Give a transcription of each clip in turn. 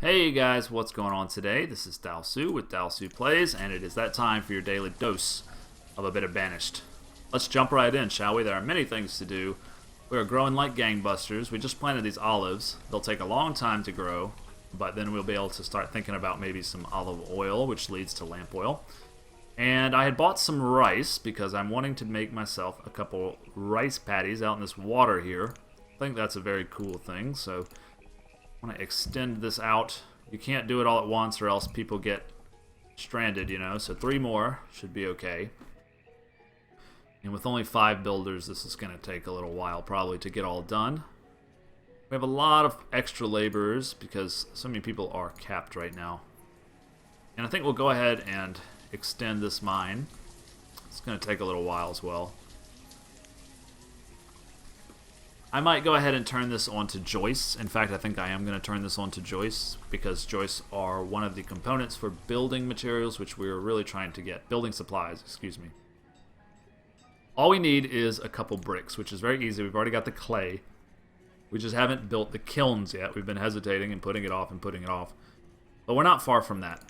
Hey guys, what's going on today? This is Dalsu with Dalsu Plays, and it is that time for your daily dose of a bit of Banished. Let's jump right in, shall we? There are many things to do. We are growing like gangbusters. We just planted these olives. They'll take a long time to grow, but then we'll be able to start thinking about maybe some olive oil, which leads to lamp oil. And I had bought some rice because I'm wanting to make myself a couple rice patties out in this water here. I think that's a very cool thing, so I want to extend this out. You can't do it all at once or else people get stranded, you know, so 3 more should be okay. And with only 5 builders, this is going to take a little while probably to get all done. We have a lot of extra laborers because so many people are capped right now. And I think we'll go ahead and extend this mine. It's going to take a little while as well. I might go ahead and turn this on to joists. In fact, I think I am going to turn this on to joists because joists are one of the components for building materials, which we're really trying to get. Building supplies, excuse me. All we need is a couple bricks, which is very easy. We've already got the clay. We just haven't built the kilns yet. We've been hesitating and putting it off and putting it off. But we're not far from that.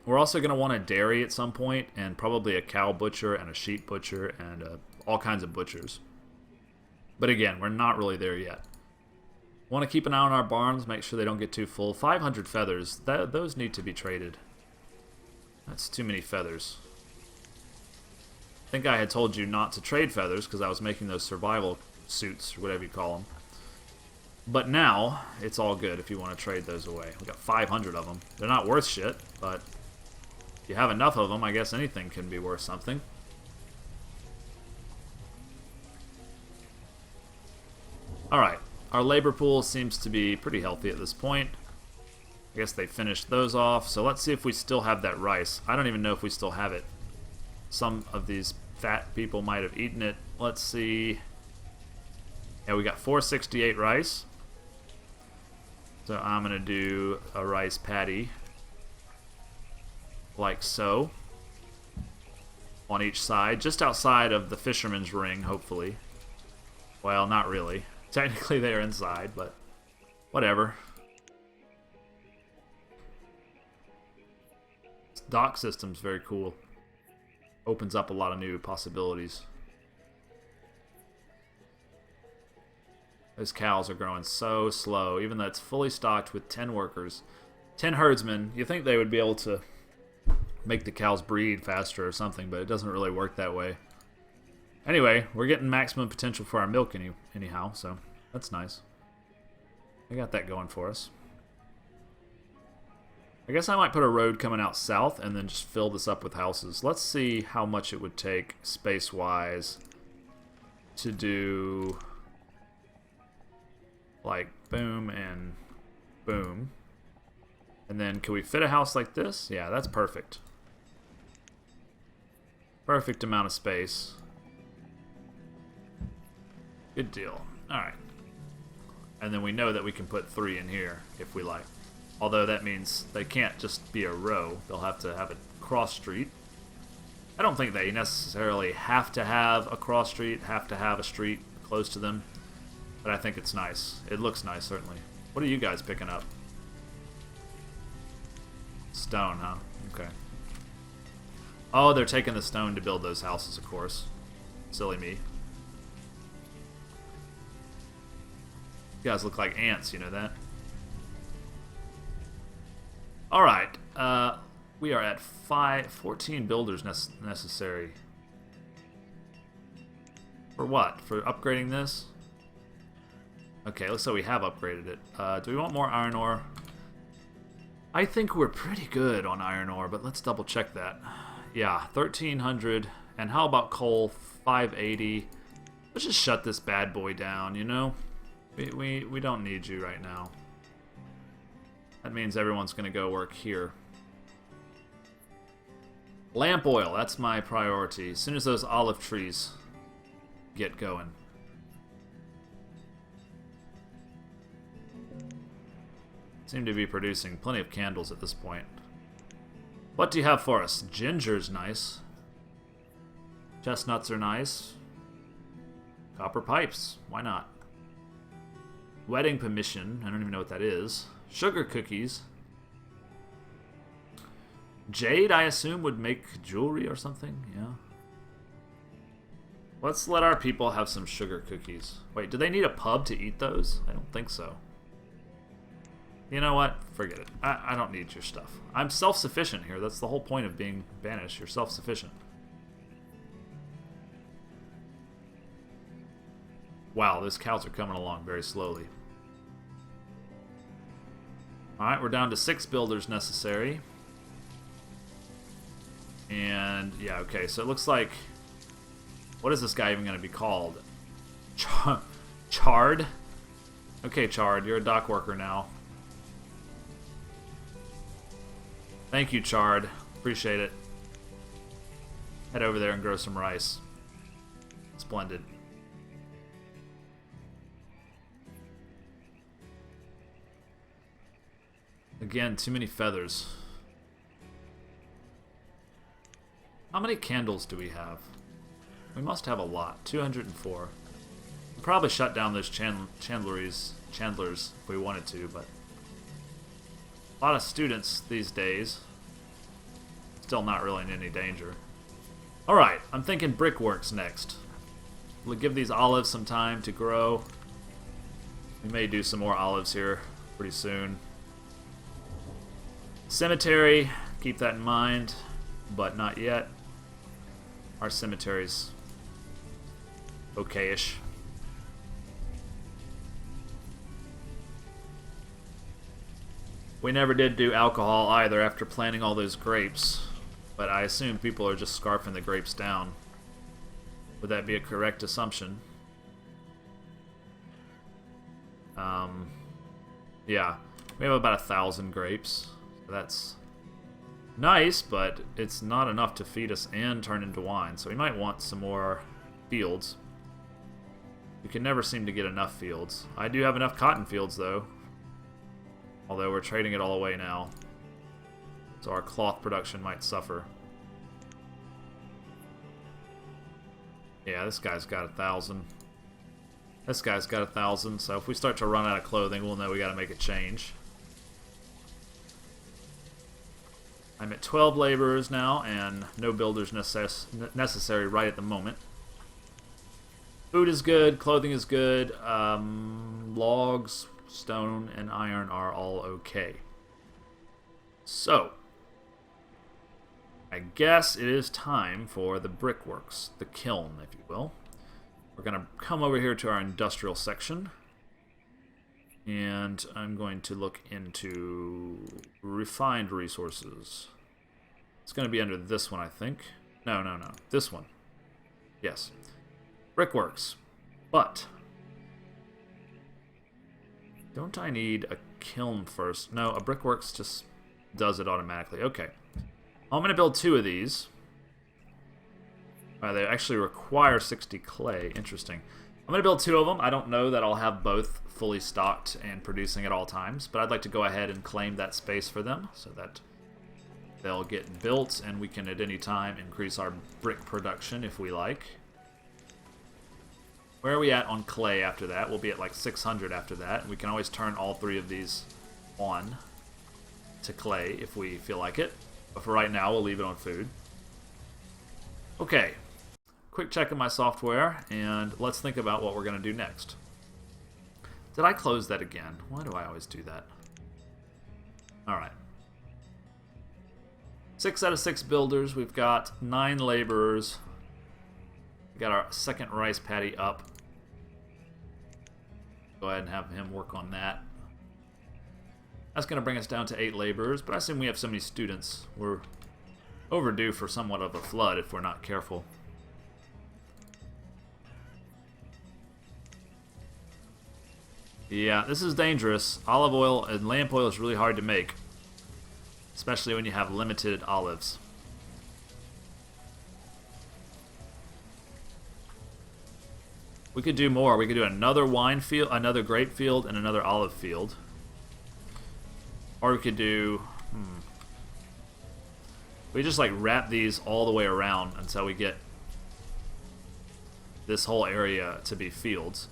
We're also going to want a dairy at some point, and probably a cow butcher and a sheep butcher and all kinds of butchers. But again, we're not really there yet. Want to keep an eye on our barns, make sure they don't get too full. 500 feathers, those need to be traded. That's too many feathers. I think I had told you not to trade feathers because I was making those survival suits, or whatever you call them. But now, it's all good if you want to trade those away. We got 500 of them. They're not worth shit, but if you have enough of them, I guess anything can be worth something. Alright, our labor pool seems to be pretty healthy at this point. I guess they finished those off, so let's see if we still have that rice. I don't even know if we still have it. Some of these fat people might have eaten it. Let's see. Yeah, we got 468 rice. So I'm going to do a rice patty. Like so. On each side, just outside of the fisherman's ring, hopefully. Well, not really. Technically they're inside, but whatever. This dock system's very cool. Opens up a lot of new possibilities. Those cows are growing so slow, even though it's fully stocked with 10 workers. 10 herdsmen, you think they would be able to make the cows breed faster or something, but it doesn't really work that way. Anyway, we're getting maximum potential for our milk anyhow, so that's nice. We got that going for us. I guess I might put a road coming out south and then just fill this up with houses. Let's see how much it would take space-wise to do like boom and boom. And then can we fit a house like this? Yeah, that's perfect. Perfect amount of space. Good deal. Alright. And then we know that we can put 3 in here if we like. Although that means they can't just be a row. They'll have to have a cross street. I don't think they necessarily have to have a cross street, have to have a street close to them. But I think it's nice. It looks nice, certainly. What are you guys picking up? Stone, huh? Okay. Oh, they're taking the stone to build those houses, of course. Silly me. You guys look like ants, you know that? Alright, we are at 14 builders necessary. For what? For upgrading this? Okay, looks like we have upgraded it. Do we want more iron ore? I think we're pretty good on iron ore, but let's double check that. Yeah, 1,300. And how about coal? 580. Let's just shut this bad boy down, you know? We don't need you right now. That means everyone's going to go work here. Lamp oil, that's my priority. As soon as those olive trees get going. Seem to be producing plenty of candles at this point. What do you have for us? Ginger's nice. Chestnuts are nice. Copper pipes, why not? Wedding permission, I don't even know what that is. Sugar cookies, Jade, I assume, would make jewelry or something. Yeah. Let's let our people have some sugar cookies. Wait, do they need a pub to eat those? I don't think so. You know what? Forget it. I don't need your stuff. I'm self-sufficient here. That's the whole point of being banished. You're self-sufficient. Wow, those cows are coming along very slowly. Alright, we're down to 6 builders necessary. And, yeah, okay, so it looks like... What is this guy even going to be called? Chard? Okay, Chard, you're a dock worker now. Thank you, Chard. Appreciate it. Head over there and grow some rice. Splendid. Again, too many feathers. How many candles do we have? We must have a lot. 204. We'll probably shut down those chandlers if we wanted to, but... A lot of students these days. Still not really in any danger. Alright, I'm thinking brickworks next. We'll give these olives some time to grow. We may do some more olives here pretty soon. Cemetery, keep that in mind, but not yet. Our cemetery's okay-ish. We never did do alcohol either after planting all those grapes, but I assume people are just scarfing the grapes down. Would that be a correct assumption? Yeah, we have about 1,000 grapes. So that's nice, but it's not enough to feed us and turn into wine, so we might want some more fields. We can never seem to get enough fields. I do have enough cotton fields, though. Although we're trading it all away now. So our cloth production might suffer. Yeah, this guy's got 1,000. This guy's got 1,000, so if we start to run out of clothing, we'll know we gotta make a change. I'm at 12 laborers now, and no builders necessary right at the moment. Food is good, clothing is good, logs, stone, and iron are all okay. So, I guess it is time for the brickworks, the kiln, if you will. We're going to come over here to our industrial section, and I'm going to look into refined resources. It's going to be under this one, I think. No, this one. Yes. Brickworks. But don't I need a kiln first? No, a brickworks just does it automatically. Okay. I'm going to build 2 of these. They actually require 60 clay. Interesting. I'm going to build 2 of them. I don't know that I'll have both fully stocked and producing at all times, but I'd like to go ahead and claim that space for them so that they'll get built and we can at any time increase our brick production if we like. Where are we at on clay after that? We'll be at like 600 after that. We can always turn all 3 of these on to clay if we feel like it. But for right now, we'll leave it on food. Okay. Quick check of my software, and let's think about what we're going to do next. Did I close that again? Why do I always do that? Alright. 6 out of 6 builders. We've got 9 laborers. We got our second rice paddy up. Go ahead and have him work on that. That's going to bring us down to 8 laborers, but I assume we have so many students. We're overdue for somewhat of a flood if we're not careful. Yeah, this is dangerous. Olive oil and lamp oil is really hard to make, especially when you have limited olives. We could do more. We could do another wine field, another grape field, and another olive field. Or we could do... We just like wrap these all the way around until we get this whole area to be fields.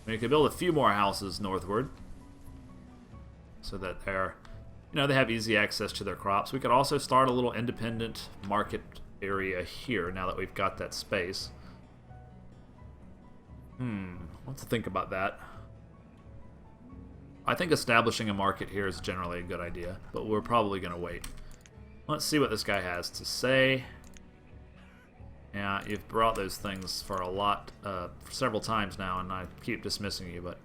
We could build a few more houses northward so that they're you know, they have easy access to their crops. We could also start a little independent market area here now that we've got that space. Let's think about that. I think establishing a market here is generally a good idea, but we're probably going to wait. Let's see what this guy has to say. Yeah, you've brought those things for a lot, several times now, and I keep dismissing you, but...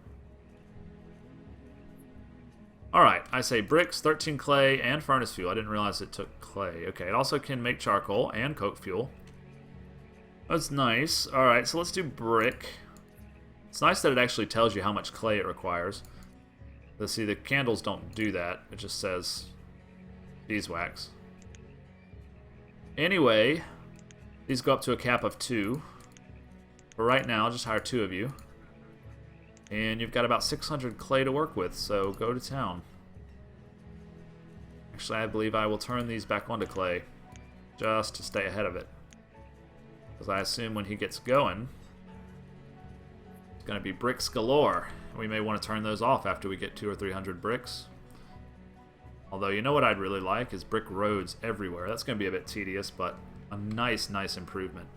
Alright, I say bricks, 13 clay, and furnace fuel. I didn't realize it took clay. Okay, it also can make charcoal and coke fuel. That's nice. Alright, so let's do brick. It's nice that it actually tells you how much clay it requires. Let's see, the candles don't do that. It just says beeswax. Anyway, these go up to a cap of 2. For right now, I'll just hire 2 of you. And you've got about 600 clay to work with, so go to town. Actually, I believe I will turn these back onto clay, just to stay ahead of it. Because I assume when he gets going, it's going to be bricks galore. We may want to turn those off after we get 200 or 300 bricks. Although, you know what I'd really like is brick roads everywhere. That's going to be a bit tedious, but a nice improvement.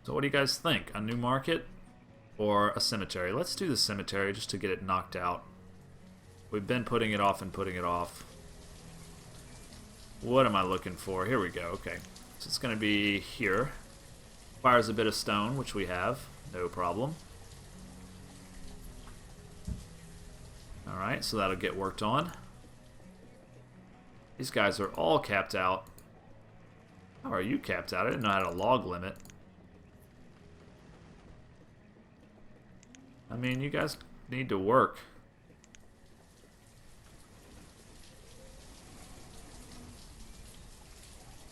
So what do you guys think? A new market or a cemetery? Let's do the cemetery just to get it knocked out. We've been putting it off and putting it off. What am I looking for? Here we go. Okay. So it's going to be here. Requires a bit of stone, which we have. No problem. Alright, so that'll get worked on. These guys are all capped out. How are you capped out? I didn't know how to log limit. I mean, you guys need to work.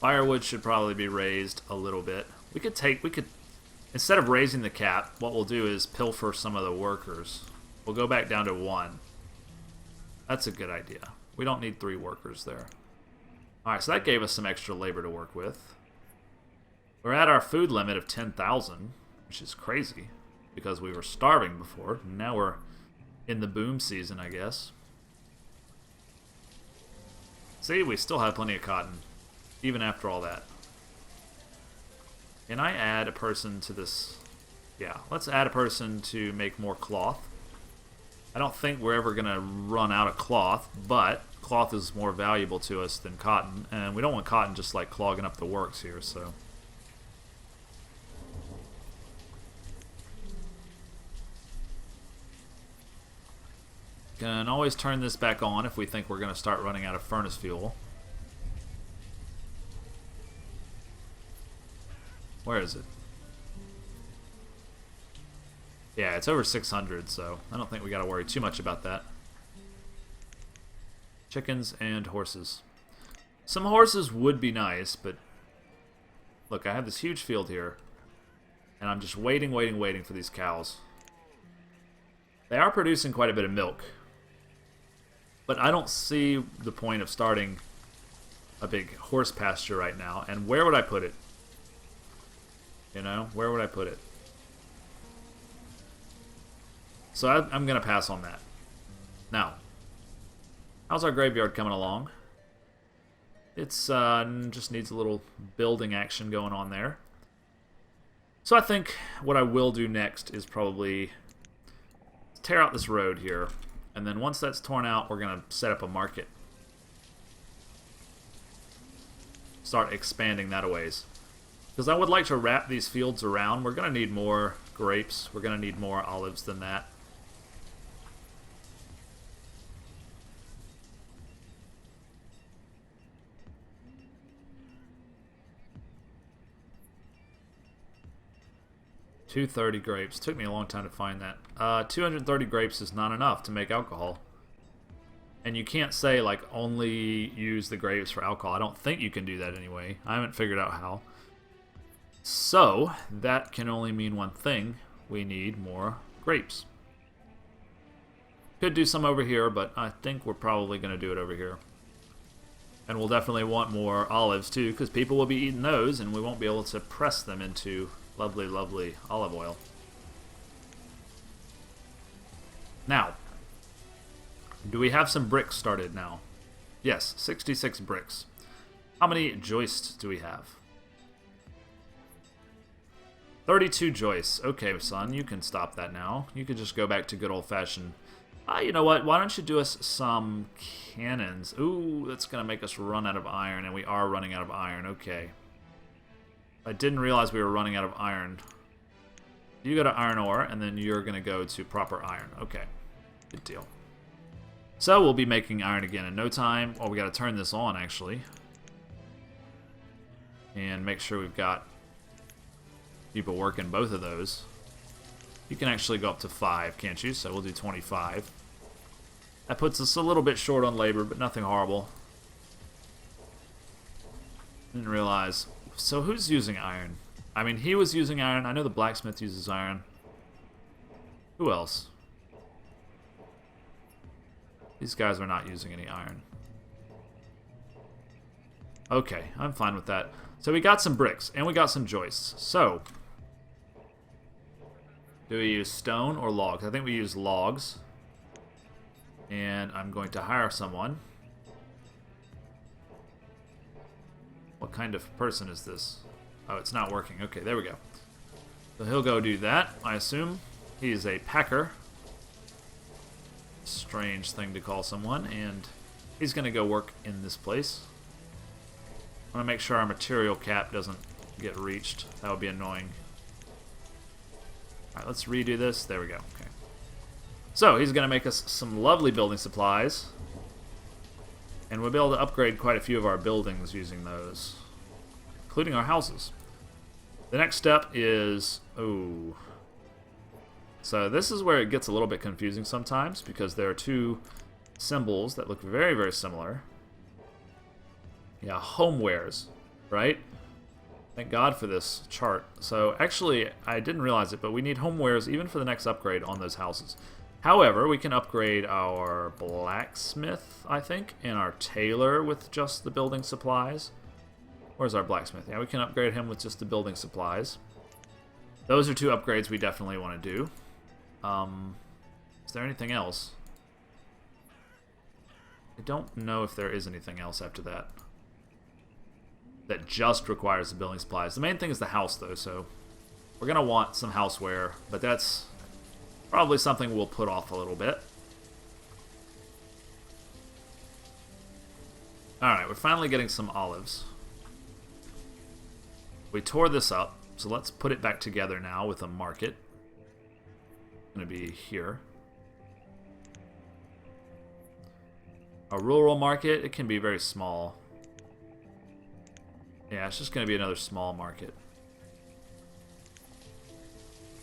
Firewood should probably be raised a little bit. We could, instead of raising the cap, what we'll do is pilfer some of the workers. We'll go back down to 1. That's a good idea. We don't need 3 workers there. Alright, so that gave us some extra labor to work with. We're at our food limit of 10,000, which is crazy, because we were starving before. Now we're in the boom season, I guess. See, we still have plenty of cotton, even after all that. Can I add a person to this? Yeah, let's add a person to make more cloth. I don't think we're ever going to run out of cloth, but cloth is more valuable to us than cotton, and we don't want cotton just like clogging up the works here, so... Can always turn this back on if we think we're going to start running out of furnace fuel. Where is it? Yeah, it's over 600, so I don't think we got to worry too much about that. Chickens and horses. Some horses would be nice, but look, I have this huge field here, and I'm just waiting for these cows. They are producing quite a bit of milk, but I don't see the point of starting a big horse pasture right now. And where would I put it? You know, where would I put it? So I'm going to pass on that. Now, how's our graveyard coming along? It's just needs a little building action going on there. So I think what I will do next is probably tear out this road here. And then once that's torn out, we're going to set up a market. Start expanding that a ways. Because I would like to wrap these fields around. We're going to need more grapes. We're going to need more olives than that. $230 grapes. Took me a long time to find that. 230 grapes is not enough to make alcohol. And you can't say, like, only use the grapes for alcohol. I don't think you can do that anyway. I haven't figured out how. So, that can only mean one thing. We need more grapes. Could do some over here, but I think we're probably going to do it over here. And we'll definitely want more olives, too, because people will be eating those, and we won't be able to press them into lovely, lovely olive oil. Now, Do we have some bricks started now? Yes, 66 bricks. How many joists do we have? 32 joists. Okay, son, you can stop that now. You can just go back to good old-fashioned... you know what? Why don't you do us some cannons? Ooh, that's going to make us run out of iron, and we are running out of iron. Okay. I didn't realize we were running out of iron. You go to iron ore, and then you're going to go to proper iron. Okay. Good deal. So we'll be making iron again in no time. Oh, we got to turn this on, actually. And make sure we've got people working both of those. You can actually go up to 5, can't you? So we'll do 25. That puts us a little bit short on labor, but nothing horrible. Didn't realize. So who's using iron? I mean, he was using iron. I know the blacksmith uses iron. Who else? These guys are not using any iron. Okay, I'm fine with that. So we got some bricks, and we got some joists. So, do we use stone or logs? I think we use logs. And I'm going to hire someone. What kind of person is this? Oh, it's not working. Okay, there we go. So he'll go do that, I assume. He is a packer. Strange thing to call someone. And he's going to go work in this place. I want to make sure our material cap doesn't get reached. That would be annoying. Alright, let's redo this. There we go. Okay. So, he's going to make us some lovely building supplies. And we'll be able to upgrade quite a few of our buildings using those. Including our houses. The next step is... Oh. So, this is where it gets a little bit confusing sometimes, because there are two symbols that look very, very similar. Yeah, homewares, right? Thank God for this chart. So, actually, I didn't realize it, but we need homewares even for the next upgrade on those houses. However, we can upgrade our blacksmith, I think, and our tailor with just the building supplies. Where's our blacksmith? Yeah, we can upgrade him with just the building supplies. Those are two upgrades we definitely want to do. Is there anything else? I don't know if there is anything else after that. That just requires the building supplies. The main thing is the house, though, so we're going to want some houseware, but that's probably something we'll put off a little bit. Alright, we're finally getting some olives. We tore this up, so let's put it back together now with a market. It's going to be here. A rural market, it can be very small. Yeah, it's just going to be another small market.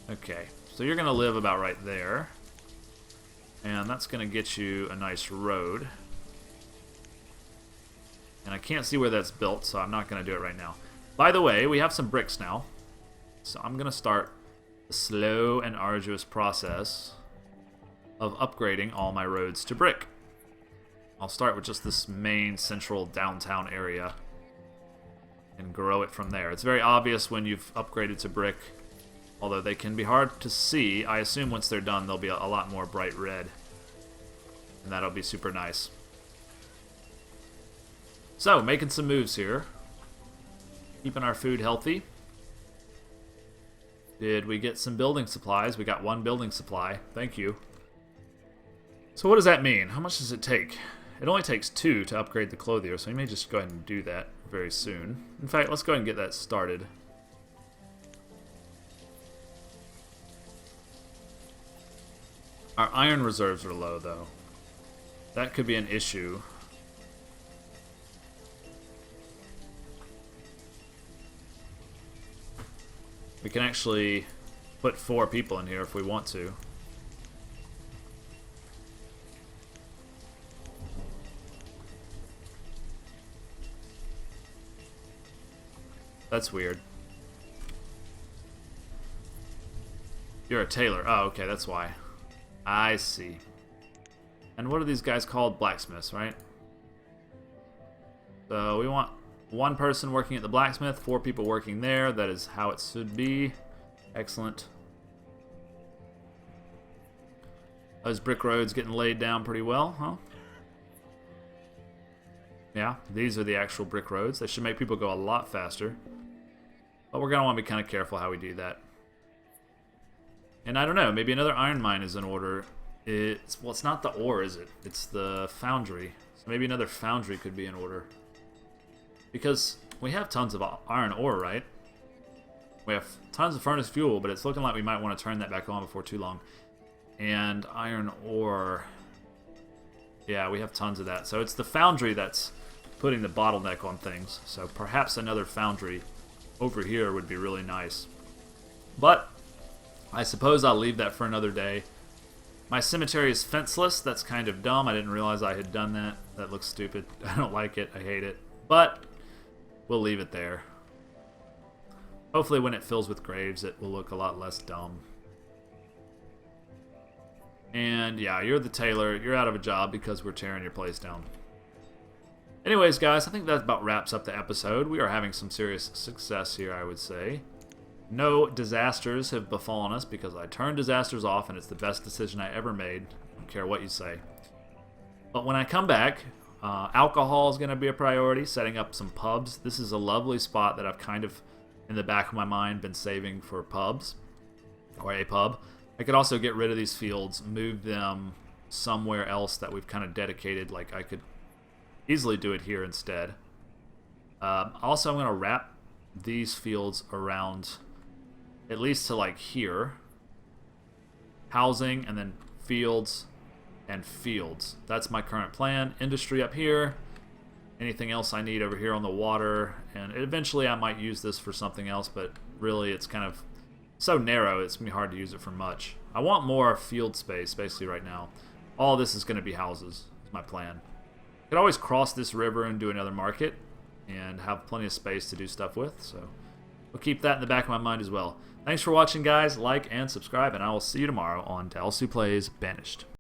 Okay, so you're going to live about right there. And that's going to get you a nice road. And I can't see where that's built, so I'm not going to do it right now. By the way, we have some bricks now. So I'm going to start the slow and arduous process of upgrading all my roads to brick. I'll start with just this main central downtown area and grow it from there. It's very obvious when you've upgraded to brick, although they can be hard to see. I assume once they're done, they'll be a lot more bright red, and that'll be super nice. So, making some moves here. Keeping our food healthy. Did we get some building supplies? We got one building supply. Thank you. So what does that mean? How much does it take? It only takes 2 to upgrade the clothier, so we may just go ahead and do that very soon. In fact, let's go ahead and get that started. Our iron reserves are low, though. That could be an issue. We can actually put 4 people in here if we want to. That's weird. You're a tailor. Oh, okay, that's why. I see. And what are these guys called? Blacksmiths, right? So we want 1 person working at the blacksmith, 4 people working there. That is how it should be. Excellent. Those brick roads getting laid down pretty well, huh? Yeah, these are the actual brick roads. They should make people go a lot faster. But we're going to want to be kind of careful how we do that. And I don't know, maybe another iron mine is in order. Well, it's not the ore, is it? It's the foundry. So maybe another foundry could be in order. Because we have tons of iron ore, right? We have tons of furnace fuel, but it's looking like we might want to turn that back on before too long. And iron ore. Yeah, we have tons of that. So it's the foundry that's putting the bottleneck on things. So perhaps another foundry over here would be really nice. But I suppose I'll leave that for another day. My cemetery is fenceless. That's kind of dumb. I didn't realize I had done that. That looks stupid. I don't like it. I hate it. But we'll leave it there. Hopefully when it fills with graves, it will look a lot less dumb. And yeah, you're the tailor. You're out of a job because we're tearing your place down. Anyways, guys, I think that about wraps up the episode. We are having some serious success here, I would say. No disasters have befallen us because I turned disasters off, and it's the best decision I ever made. I don't care what you say. But when I come back, alcohol is going to be a priority, setting up some pubs. This is a lovely spot that I've kind of, in the back of my mind, been saving for pubs, or a pub. I could also get rid of these fields, move them somewhere else that we've kind of dedicated. Like I could easily do it here instead. Also, I'm going to wrap these fields around at least to like here. Housing and then fields and fields. That's my current plan. Industry up here. Anything else I need over here on the water. And eventually I might use this for something else, but really it's kind of so narrow it's going to be hard to use it for much. I want more field space basically right now. All this is going to be houses is my plan. I could always cross this river and do another market and have plenty of space to do stuff with, so we'll keep that in the back of my mind as well. Thanks for watching, guys. Like and subscribe, and I will see you tomorrow on Dallas Who Plays Banished.